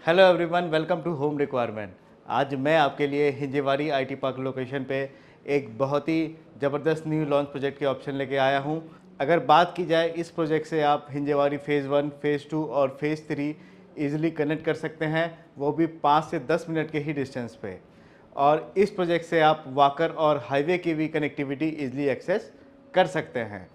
Hello everyone, welcome to home requirement. आज मैं आपके लिए हिंजेवाड़ी आईटी पार्क लोकेशन पे एक बहुत ही ज़बरदस्त न्यू लॉन्च प्रोजेक्ट के ऑप्शन लेके आया हूँ। अगर बात की जाए इस प्रोजेक्ट से आप हिंजेवाड़ी फ़ेज़ 1, फ़ेज़ 2 और फ़ेज़ 3 ईजिली कनेक्ट कर सकते हैं, वो भी 5 से 10 मिनट के ही डिस्टेंस पे। और इस प्रोजेक्ट से आप वाकर और हाईवे की भी कनेक्टिविटी ईजिली एक्सेस कर सकते हैं।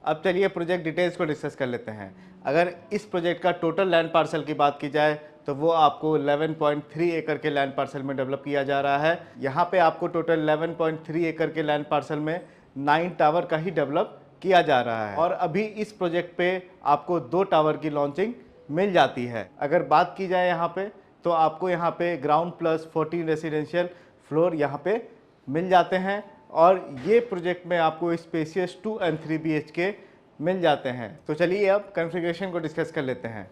अब चलिए प्रोजेक्ट डिटेल्स को डिस्कस कर लेते हैं। अगर इस प्रोजेक्ट का टोटल लैंड पार्सल की बात की जाए तो वो आपको 11.3 एकड़ के लैंड पार्सल में डेवलप किया जा रहा है। यहाँ पे आपको टोटल 11.3 एकड़ के लैंड पार्सल में 9 टावर का ही डेवलप किया जा रहा है और अभी इस प्रोजेक्ट पे आपको 2 टावर की लॉन्चिंग मिल जाती है। अगर बात की जाए यहाँ पे तो आपको यहाँ पे ग्राउंड प्लस 14 रेसिडेंशियल फ्लोर यहाँ पे मिल जाते हैं और ये प्रोजेक्ट में आपको स्पेसियस 2 एंड 3 BHK मिल जाते हैं। तो चलिए अब कॉन्फ़िगरेशन को डिस्कस कर लेते हैं।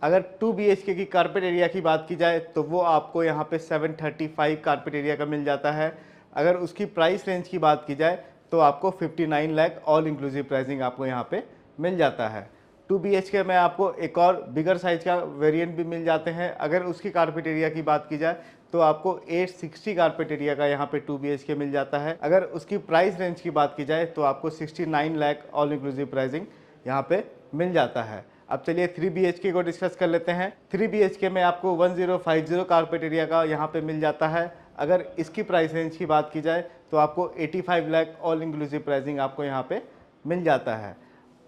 अगर 2 BHK की कारपेट एरिया की बात की जाए तो वो आपको यहाँ पे 735 कारपेट एरिया का मिल जाता है। अगर उसकी प्राइस रेंज की बात की जाए तो आपको 59 लाख ऑल इंक्लूसिव प्राइसिंग आपको यहाँ पे मिल जाता है। 2 BHK में आपको एक और बिगर साइज का वेरिएंट भी मिल जाते हैं। अगर उसकी कारपेट एरिया की बात की जाए तो आपको 860 कारपेट एरिया का यहाँ पे 2 BHK मिल जाता है। अगर उसकी प्राइस रेंज की बात की जाए तो आपको 69 लाख ऑल इंक्लूसिव प्राइसिंग यहाँ पे मिल जाता है। अब चलिए 3 BHK को डिस्कस कर लेते हैं। 3 BHK में आपको 1050 कारपेट एरिया का यहाँ पे मिल जाता है। अगर इसकी प्राइस रेंज की बात की जाए तो आपको 85 लाख ऑल इंक्लूसिव प्राइसिंग आपको यहाँ पे मिल जाता है।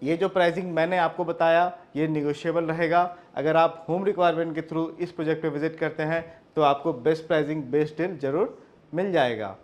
ये जो प्राइसिंग मैंने आपको बताया ये निगोशिएबल रहेगा। अगर आप होम रिक्वायरमेंट के थ्रू इस प्रोजेक्ट पे विजिट करते हैं तो आपको बेस्ट प्राइसिंग बेस्ट डील ज़रूर मिल जाएगा।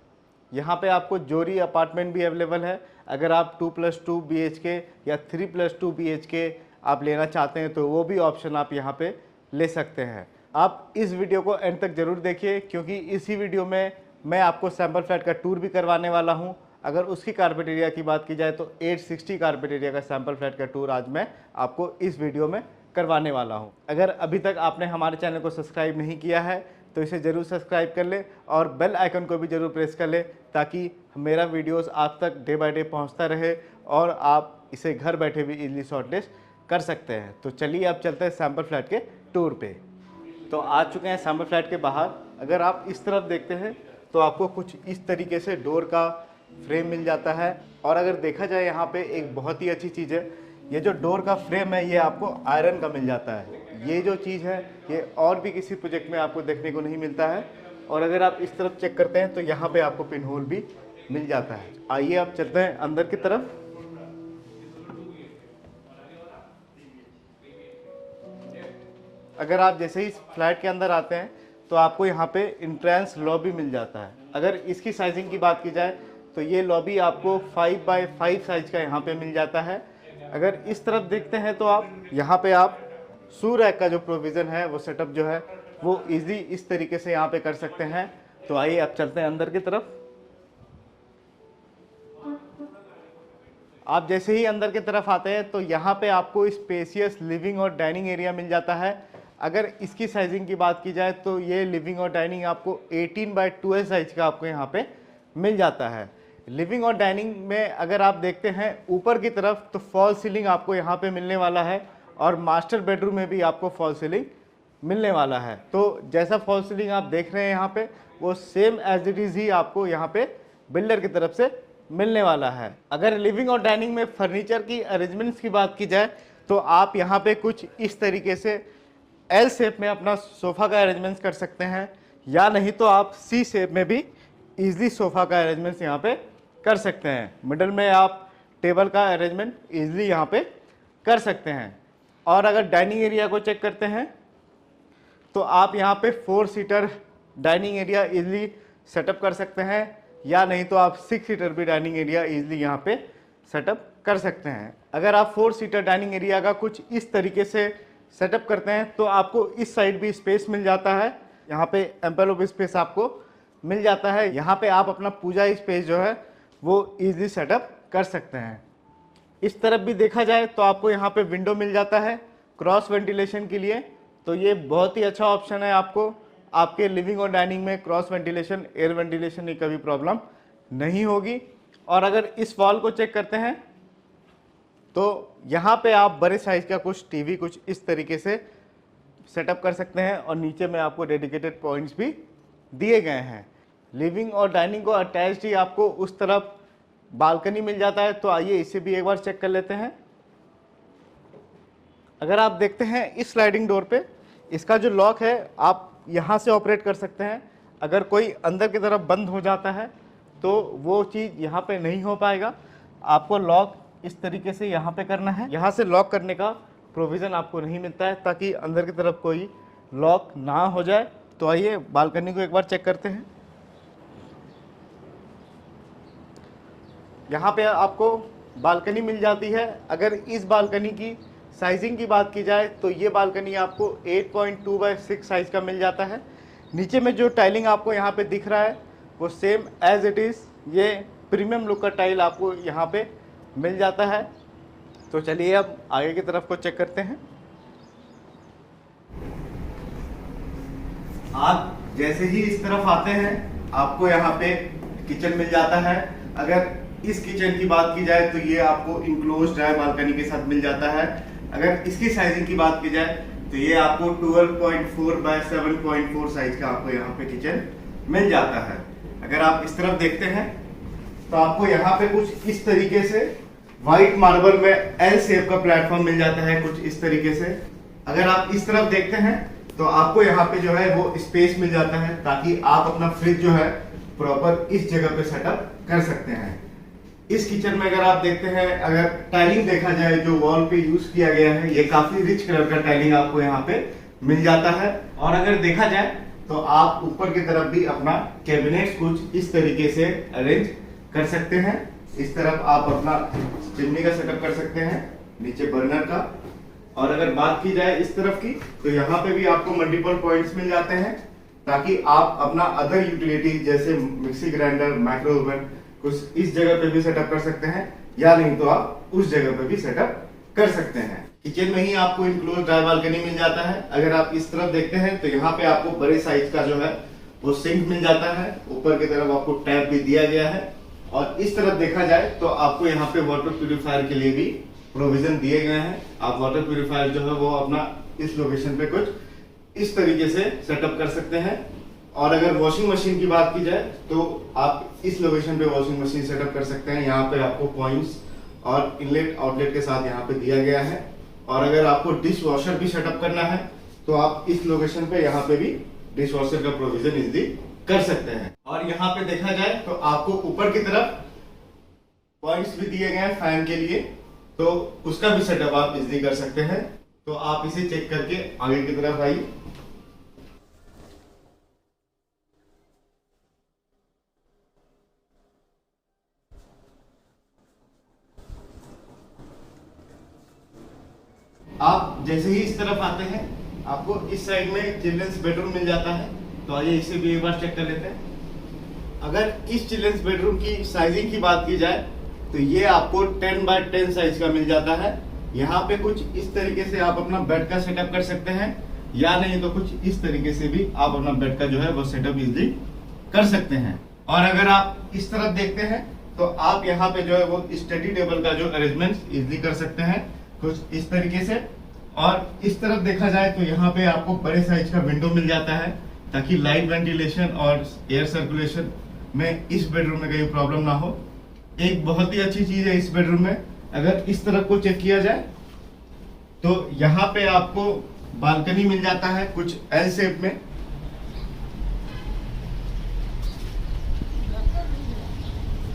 यहाँ पे आपको जोड़ी अपार्टमेंट भी अवेलेबल है। अगर आप 2+2 BHK या 3+2 BHK आप लेना चाहते हैं तो वो भी ऑप्शन आप यहाँ पे ले सकते हैं। आप इस वीडियो को एंड तक ज़रूर देखिए क्योंकि इसी वीडियो में मैं आपको सैम्पल फ्लैट का टूर भी करवाने वाला हूँ। अगर उसकी कारपेट एरिया की बात की जाए तो 860 कारपेट एरिया का सैम्पल फ्लैट का टूर आज मैं आपको इस वीडियो में करवाने वाला हूं। अगर अभी तक आपने हमारे चैनल को सब्सक्राइब नहीं किया है तो इसे ज़रूर सब्सक्राइब कर ले और बेल आइकन को भी ज़रूर प्रेस कर ले ताकि मेरा वीडियोस आप तक डे बाय डे पहुंचता रहे और आप इसे घर बैठे भी इजीली शॉर्टलिस्ट कर सकते हैं। तो चलिए अब चलते हैं सैम्पल फ्लैट के टूर पे। तो आ चुके हैं सैम्पल फ्लैट के बाहर। अगर आप इस तरफ देखते हैं तो आपको कुछ इस तरीके से डोर का फ्रेम मिल जाता है और अगर देखा जाए यहाँ पे एक बहुत ही अच्छी चीज़ है, ये जो डोर का फ्रेम है ये आपको आयरन का मिल जाता है। ये जो चीज़ है ये और भी किसी प्रोजेक्ट में आपको देखने को नहीं मिलता है। और अगर आप इस तरफ चेक करते हैं तो यहाँ पे आपको पिन होल भी मिल जाता है। आइए आप चलते हैं अंदर की तरफ। अगर आप जैसे ही फ्लैट के अंदर आते हैं तो आपको यहाँ पे इंट्रेंस लॉबी मिल जाता है। अगर इसकी साइजिंग की बात की जाए तो ये लॉबी आपको 5x5 साइज का यहाँ पे मिल जाता है। अगर इस तरफ देखते हैं तो आप यहाँ पे आप शू रैक का जो प्रोविज़न है वो सेटअप जो है वो इजी इस तरीके से यहाँ पे कर सकते हैं। तो आइए आप चलते हैं अंदर की तरफ। आप जैसे ही अंदर की तरफ आते हैं तो यहाँ पे आपको स्पेसियस लिविंग और डाइनिंग एरिया मिल जाता है। अगर इसकी साइजिंग की बात की जाए तो ये लिविंग और डाइनिंग आपको 18x12 साइज का आपको यहाँ पे मिल जाता है। लिविंग और डाइनिंग में अगर आप देखते हैं ऊपर की तरफ तो फॉल सीलिंग आपको यहाँ पे मिलने वाला है और मास्टर बेडरूम में भी आपको फॉल सीलिंग मिलने वाला है। तो जैसा फॉल सीलिंग आप देख रहे हैं यहाँ पे वो सेम एज इट इज़ ही आपको यहाँ पे बिल्डर की तरफ से मिलने वाला है। अगर लिविंग और डाइनिंग में फर्नीचर की अरेंजमेंट्स की बात की जाए तो आप यहाँ पे कुछ इस तरीके से एल शेप में अपना सोफ़ा का अरेंजमेंट्स कर सकते हैं या नहीं तो आप सी शेप में भी ईजिली सोफ़ा का अरेंजमेंट्स यहाँ पे कर सकते हैं। मिडल में आप टेबल का अरेंजमेंट ईजिली यहाँ पे कर सकते हैं। और अगर डाइनिंग एरिया को चेक करते हैं तो आप यहाँ पे 4 seater dining area easily setup कर सकते हैं या नहीं तो आप 6 सीटर भी डाइनिंग एरिया ईजिली यहाँ पे सेटअप कर सकते हैं। अगर आप 4 सीटर डाइनिंग एरिया का कुछ इस तरीके से सेटअप करते हैं तो आपको इस साइड भी स्पेस मिल जाता है। यहाँ पे एम्पल ऑफ स्पेस आपको मिल जाता है। यहाँ पे आप अपना पूजा स्पेस जो है वो इजीली सेटअप कर सकते हैं। इस तरफ भी देखा जाए तो आपको यहाँ पे विंडो मिल जाता है क्रॉस वेंटिलेशन के लिए। तो ये बहुत ही अच्छा ऑप्शन है आपको। आपके लिविंग और डाइनिंग में क्रॉस वेंटिलेशन एयर वेंटिलेशन की कभी प्रॉब्लम नहीं होगी। और अगर इस वॉल को चेक करते हैं तो यहाँ पे आप बड़े साइज का कुछ टीवी कुछ इस तरीके से सेटअप कर सकते हैं और नीचे में आपको डेडिकेटेड पॉइंट्स भी दिए गए हैं। लिविंग और डाइनिंग को अटैच्ड ही आपको उस तरफ बालकनी मिल जाता है। तो आइए इसे भी एक बार चेक कर लेते हैं। अगर आप देखते हैं इस स्लाइडिंग डोर पे इसका जो लॉक है आप यहाँ से ऑपरेट कर सकते हैं। अगर कोई अंदर की तरफ बंद हो जाता है तो वो चीज़ यहाँ पे नहीं हो पाएगा। आपको लॉक इस तरीके से यहाँ पे करना है। यहाँ से लॉक करने का प्रोविज़न आपको नहीं मिलता है ताकि अंदर की तरफ कोई लॉक ना हो जाए। तो आइए बालकनी को एक बार चेक करते हैं। यहाँ पे आपको बालकनी मिल जाती है। अगर इस बालकनी की साइजिंग की बात की जाए तो ये बालकनी आपको 8.2/6 साइज़ का मिल जाता है। नीचे में जो टाइलिंग आपको यहाँ पे दिख रहा है वो सेम एज इट इज़ ये प्रीमियम लुक का टाइल आपको यहाँ पे मिल जाता है। तो चलिए अब आगे की तरफ को चेक करते हैं। आप जैसे ही इस तरफ आते हैं आपको यहाँ पे किचन मिल जाता है। अगर इस किचन की बात की जाए तो ये आपको इंक्लोज्ड है बालकनी के साथ मिल जाता है। अगर इसकी साइजिंग की बात की जाए तो ये आपको 12.4/7.4 साइज का आपको यहाँ पे किचन मिल जाता है। अगर आप इस तरफ देखते हैं तो आपको यहाँ पे कुछ इस तरीके से व्हाइट मार्बल में एल शेप का प्लेटफॉर्म मिल जाता है, कुछ इस तरीके से। अगर आप इस तरफ देखते हैं तो आपको यहाँ पे जो है वो स्पेस मिल जाता है ताकि आप अपना फ्रिज जो है प्रॉपर इस जगह पे सेटअप कर सकते हैं। इस किचन में अगर आप देखते हैं, अगर टाइलिंग देखा जाए जो वॉल पे यूज किया गया है, ये काफी रिच कलर का टाइलिंग आपको यहाँ पे मिल जाता है। और अगर देखा जाए तो आप ऊपर की तरफ भी अपना कैबिनेट कुछ इस तरीके से अरेंज कर सकते हैं। इस तरफ आप अपना चिमनी का सेटअप कर सकते हैं, नीचे बर्नर का। और अगर बात की जाए इस तरफ की तो यहाँ पे भी आपको मल्टीपल पॉइंट्स मिल जाते हैं ताकि आप अपना अदर यूटिलिटी जैसे मिक्सी ग्राइंडर, माइक्रो ओवन कुछ इस जगह पे भी सेटअप कर सकते हैं, या नहीं तो आप उस जगह पे भी सेटअप कर सकते हैं। किचन में ही आपको इंक्लोज ड्राई बालकनी मिल जाता है। अगर आप इस तरफ देखते हैं तो यहाँ पे आपको बड़े साइज का जो है वो सिंक मिल जाता है। ऊपर की तरफ आपको टैप भी दिया गया है। और इस तरफ देखा जाए तो आपको यहाँ पे वाटर प्यूरिफायर के लिए भी प्रोविजन दिए गए हैं। आप वाटर प्यूरिफायर जो है वो अपना इस लोकेशन पे कुछ इस तरीके से सेटअप कर सकते हैं। और अगर वॉशिंग मशीन की बात की जाए तो आप इस लोकेशन पे वॉशिंग मशीन सेटअप कर सकते हैं। यहाँ पे आपको पॉइंट्स और इनलेट आउटलेट के साथ यहाँ पे दिया गया है। और अगर आपको डिश वॉशर भी सेटअप करना है तो आप इस लोकेशन पे यहाँ पे भी डिश वॉशर का प्रोविजन इजीली कर सकते हैं। और यहाँ पे देखा जाए तो आपको ऊपर की तरफ पॉइंट्स भी दिए गए हैं फैन के लिए, तो उसका भी सेटअप आप इजीली कर सकते हैं। तो आप इसे चेक करके आगे की तरफ आइए। आप जैसे ही इस तरफ आते हैं आपको इस साइड में चिल्ड्रंस बेडरूम मिल जाता है। तो आइए इसे भी एक बार चेक कर लेते हैं। अगर इस चिल्ड्रंस बेडरूम की साइजिंग की बात की जाए तो ये आपको 10x10 साइज का मिल जाता है। यहाँ पे कुछ इस तरीके से आप अपना बेड का सेटअप कर सकते हैं, या नहीं तो कुछ इस तरीके से भी आप अपना बेड का जो है वो सेटअप इजीली कर सकते हैं। और अगर आप इस तरफ देखते हैं तो आप यहाँ पे जो है वो स्टडी टेबल का जो अरेंजमेंट इजीली कर सकते हैं कुछ इस तरीके से। और इस तरफ देखा जाए तो यहाँ पे आपको बड़े साइज का विंडो मिल जाता है ताकि लाइट वेंटिलेशन और एयर सर्कुलेशन में इस बेडरूम में कहीं प्रॉब्लम ना हो। एक बहुत ही अच्छी चीज है इस बेडरूम में, अगर इस तरफ को चेक किया जाए तो यहाँ पे आपको बालकनी मिल जाता है कुछ एल शेप में।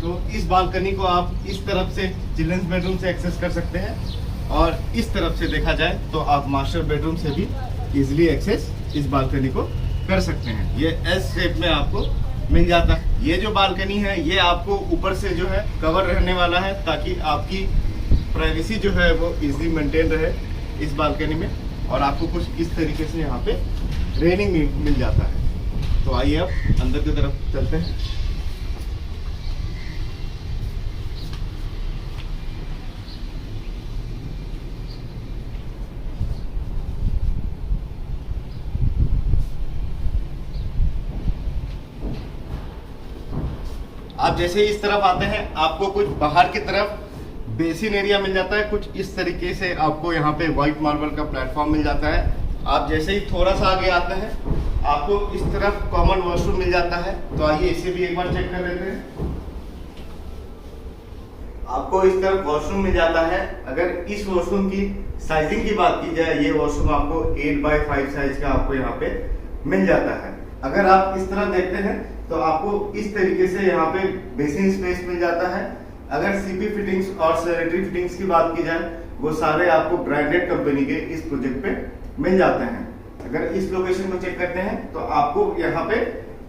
तो इस बालकनी को आप इस तरफ से चिल्ड्रंस बेडरूम से एक्सेस कर सकते हैं। और इस तरफ से देखा जाए तो आप मास्टर बेडरूम से भी इजीली एक्सेस इस बालकनी को कर सकते हैं। ये एस शेप में आपको मिल जाता है। ये जो बालकनी है ये आपको ऊपर से जो है कवर रहने वाला है ताकि आपकी प्राइवेसी जो है वो इजीली मेंटेन रहे इस बालकनी में। और आपको कुछ इस तरीके से यहाँ पे रेलिंग मिल जाता है। तो आइए अब अंदर की तरफ चलते हैं। आप जैसे इस तरफ आते हैं आपको कुछ बाहर की तरफ बेसिन एरिया मिल जाता है। कुछ इस तरीके से आपको यहाँ पे व्हाइट मार्बल का प्लेटफॉर्म मिल जाता है। आप जैसे ही थोड़ा सा आगे आते हैं आपको इस तरफ कॉमन वॉशरूम मिल जाता है। तो आइए इसे भी एक बार चेक कर लेते हैं। आपको इस तरफ वॉशरूम मिल जाता है। अगर इस वॉशरूम की साइजिंग की बात की जाए, ये वॉशरूम आपको 8x5 साइज का आपको यहाँ पे मिल जाता है। अगर आप इस तरफ देखते हैं तो आपको इस तरीके से यहाँ पे बेसिन स्पेस मिल जाता है। अगर सीपी फिटिंग्स और सैनिटरी फिटिंग्स की बात की जाए, वो सारे आपको ब्रांडेड कंपनी के इस प्रोजेक्ट पे मिल जाते हैं। अगर इस लोकेशन को चेक करते हैं तो आपको यहाँ पे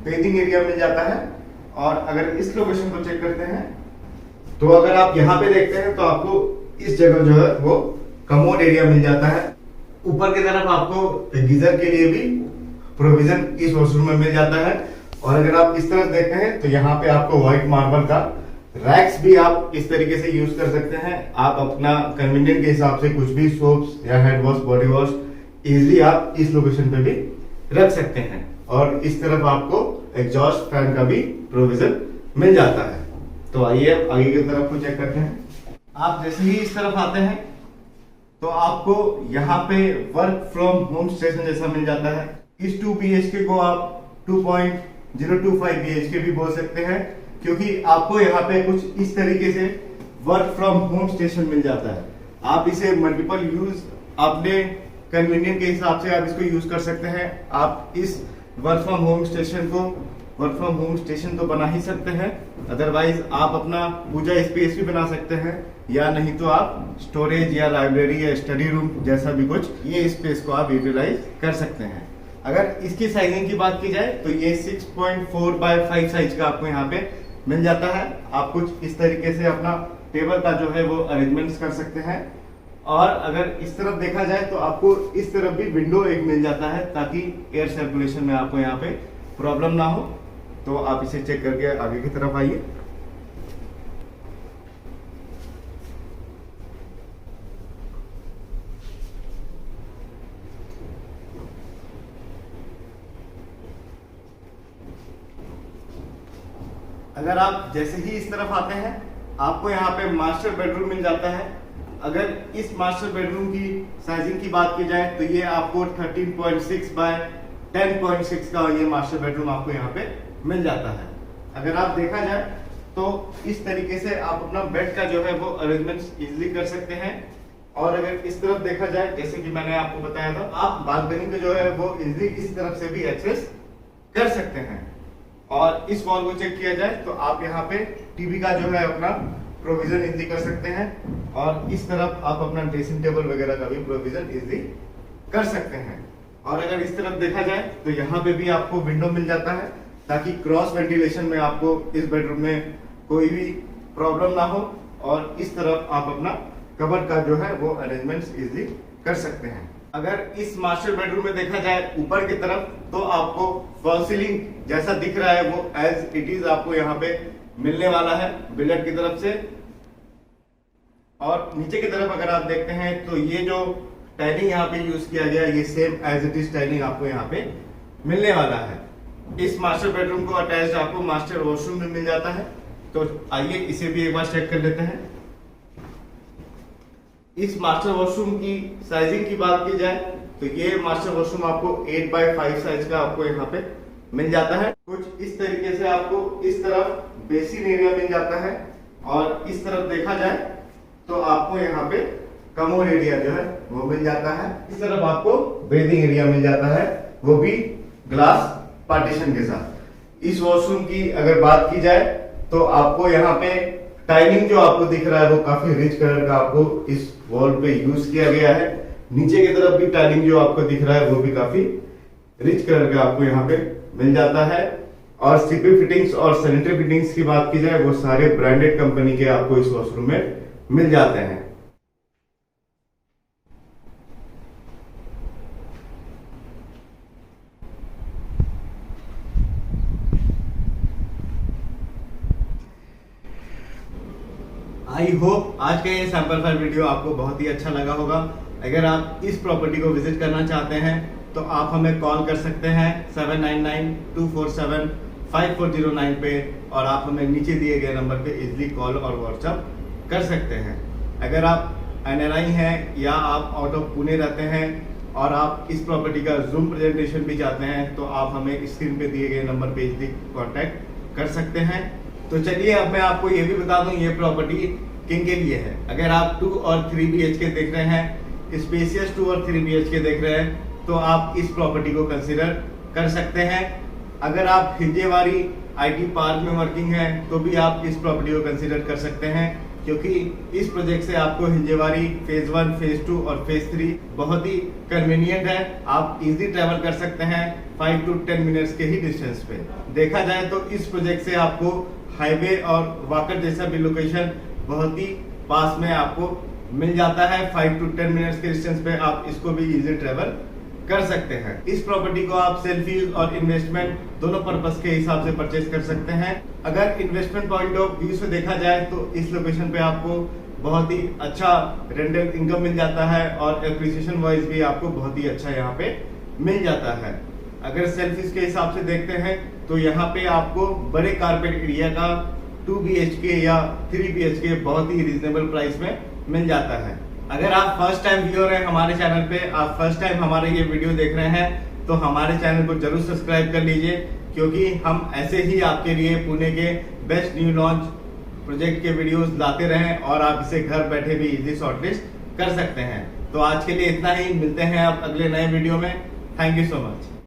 बेदिंग एरिया मिल जाता है। और अगर इस लोकेशन को चेक करते हैं तो अगर आप यहाँ पे देखते हैं तो आपको इस जगह जो है वो कमोड एरिया मिल जाता है। ऊपर की तरफ आपको गीजर के लिए भी प्रोविजन इस वॉशरूम में मिल जाता है। और अगर आप इस तरफ देखते हैं तो यहाँ पे आपको व्हाइट मार्बल का रैक्स भी आप इस तरीके से यूज कर सकते हैं। आप अपना कन्वीनियंट के हिसाब से कुछ भी सोप्स या head wash, body wash easily आप इस लोकेशन पे भी रख सकते हैं। और इस तरफ आपको एग्जॉस्ट फैन का भी प्रोविजन मिल जाता है। तो आइए आगे की तरफ को चेक करते हैं। आप जैसे ही इस तरफ आते हैं तो आपको यहाँ पे वर्क फ्रॉम होम स्टेशन जैसा मिल जाता है। इस 2 BHK को आप 2.025 BHK भी बोल सकते हैं, क्योंकि आपको यहाँ पे कुछ इस तरीके से वर्क फ्रॉम होम स्टेशन मिल जाता है। आप इसे मल्टीपल यूज अपने कन्वीनियंट के हिसाब से आप इसको यूज कर सकते हैं। आप इस वर्क फ्रॉम होम स्टेशन तो बना ही सकते हैं, अदरवाइज आप अपना पूजा स्पेस भी बना सकते हैं, या नहीं तो आप स्टोरेज या लाइब्रेरी या स्टडी रूम जैसा भी कुछ ये स्पेस को आप यूटिलाइज कर सकते हैं। अगर इसकी साइजिंग की बात की जाए तो ये 6.4x5 साइज का आपको यहाँ पे मिल जाता है। आप कुछ इस तरीके से अपना टेबल का जो है वो अरेंजमेंट्स कर सकते हैं। और अगर इस तरफ देखा जाए तो आपको इस तरफ भी विंडो एक मिल जाता है, ताकि एयर सर्कुलेशन में आपको यहाँ पे प्रॉब्लम ना हो। तो आप इसे चेक करके आगे की तरफ आइए। अगर आप जैसे ही इस तरफ आते हैं आपको यहाँ पे मास्टर बेडरूम मिल जाता है। अगर इस मास्टर बेडरूम की साइजिंग की बात की जाए तो ये आपको 13.6 बाय 10.6 का ये मास्टर बेडरूम आपको यहाँ पे मिल जाता है। अगर आप देखा जाए तो इस तरीके से आप अपना बेड का जो है वो अरेंजमेंट इजीली कर सकते हैं। और अगर इस तरफ देखा जाए, जैसे कि मैंने आपको बताया था, आप बालकनी में जो है वो इजीली इस तरफ से भी एक्सेस कर सकते हैं। और इस वॉल को चेक किया जाए तो आप यहाँ पे टीवी का जो है अपना प्रोविजन इजीली कर सकते हैं। और इस तरफ आप अपना ड्रेसिंग टेबल वगैरह का भी प्रोविजन इजीली कर सकते हैं। और अगर इस तरफ देखा जाए तो यहाँ पे भी आपको विंडो मिल जाता है, ताकि क्रॉस वेंटिलेशन में आपको इस बेडरूम में कोई भी प्रॉब्लम ना हो। और इस तरफ आप अपना कबर्ड का जो है वो अरेंजमेंट्स इजीली कर सकते हैं। अगर इस मास्टर बेडरूम में देखा जाए ऊपर की तरफ तो आपको फॉल सीलिंग जैसा दिख रहा है वो एज इट इज आपको यहाँ पे मिलने वाला है बिल्डर की तरफ से। और नीचे की तरफ अगर आप देखते हैं तो ये जो टाइलिंग यहाँ पे यूज किया गया है ये same as it is tiling आपको यहाँ पे मिलने वाला है। इस मास्टर बेडरूम को अटैच्ड आपको मास्टर वॉशरूम में मिल जाता है। तो आइए इसे भी एक बार चेक कर लेते हैं। इस मास्टर वॉशरूम की साइजिंग की बात की जाए तो ये मास्टर वॉशरूम आपको 8x5 साइज का आपको यहाँ पे मिल जाता है। कुछ इस तरीके से आपको इस तरफ बेसिन एरिया मिल जाता है। और इस तरफ देखा जाए तो आपको यहाँ पे कमोड एरिया जो है वो मिल जाता है। इस तरफ आपको बेदिंग एरिया मिल जाता है, वो भी ग्लास पार्टीशन के साथ। इस वॉशरूम की अगर बात की जाए तो आपको यहाँ पे टाइलिंग जो आपको दिख रहा है वो काफी रिच कलर का आपको इस वॉल पे यूज किया गया है। नीचे की तरफ भी टाइलिंग जो आपको दिख रहा है वो भी काफी रिच कलर का आपको यहाँ पे मिल जाता है। और सीपी फिटिंग्स और सैनिटरी फिटिंग्स की बात की जाए वो सारे ब्रांडेड कंपनी के आपको इस वॉशरूम में मिल जाते हैं। आई होप आज का ये सैंपल फाइल वीडियो आपको बहुत ही अच्छा लगा होगा। अगर आप इस प्रॉपर्टी को विजिट करना चाहते हैं तो आप हमें कॉल कर सकते हैं 7992475409 पे, और आप हमें नीचे दिए गए नंबर पे इजीली कॉल और व्हाट्सएप कर सकते हैं। अगर आप NRI हैं या आप आउट ऑफ पुणे रहते हैं और आप इस प्रॉपर्टी का जूम प्रेजेंटेशन भी चाहते हैं तो आप हमें स्क्रीन पे दिए गए नंबर पे इजीली कांटेक्ट कर सकते हैं। तो चलिए अब मैं आपको ये भी बता दूं, ये प्रॉपर्टी किन के लिए है। अगर आप 2 और 3 BHK देख रहे हैं, स्पेशियस 2 और 3 BHK देख रहे हैं, तो आप इस प्रॉपर्टी को कंसिडर कर सकते हैं। अगर आप हिंजेवारी IT पार्क में वर्किंग है तो भी आप इस प्रॉपर्टी को कंसिडर कर सकते हैं, क्योंकि इस प्रोजेक्ट से आपको हिंजेवारी फेज 1, फेज 2 और फेज 3 बहुत ही कन्वीनियंट है। आप इजीली ट्रैवल कर सकते हैं 5 to 10 मिनट्स के ही डिस्टेंस पे। देखा जाए तो इस प्रोजेक्ट से आपको हाईवे और वाकर जैसा भी लोकेशन बहुत ही पास में आपको मिल जाता है। 5 to 10 मिनट्स के डिस्टेंस पे आप इसको भी इजी ट्रैवल कर सकते हैं। इस प्रॉपर्टी को आप सेल्फ यूज और इन्वेस्टमेंट दोनों पर्पस के हिसाब से परचेज कर सकते हैं। अगर इन्वेस्टमेंट पॉइंट ऑफ व्यू से देखा जाए तो इस लोकेशन पे आपको बहुत ही अच्छा रेंटल इनकम मिल जाता है और एप्रिसिएशन वाइज भी आपको बहुत ही अच्छा यहाँ पे मिल जाता है। अगर सेल्फ यूज के हिसाब से देखते हैं तो यहाँ पे आपको बड़े कारपेट एरिया का 2 BHK या 3 BHK बहुत ही रिजनेबल प्राइस में मिल जाता है। अगर आप फर्स्ट टाइम व्यूअर हैं हमारे चैनल पे, आप फर्स्ट टाइम हमारे ये वीडियो देख रहे हैं तो हमारे चैनल को जरूर सब्सक्राइब कर लीजिए, क्योंकि हम ऐसे ही आपके लिए पुणे के बेस्ट न्यू लॉन्च प्रोजेक्ट के वीडियोस लाते रहें और आप इसे घर बैठे भी इजी शॉर्टलिस्ट कर सकते हैं। तो आज के लिए इतना ही, मिलते हैं अब अगले नए वीडियो में। Thank you so much.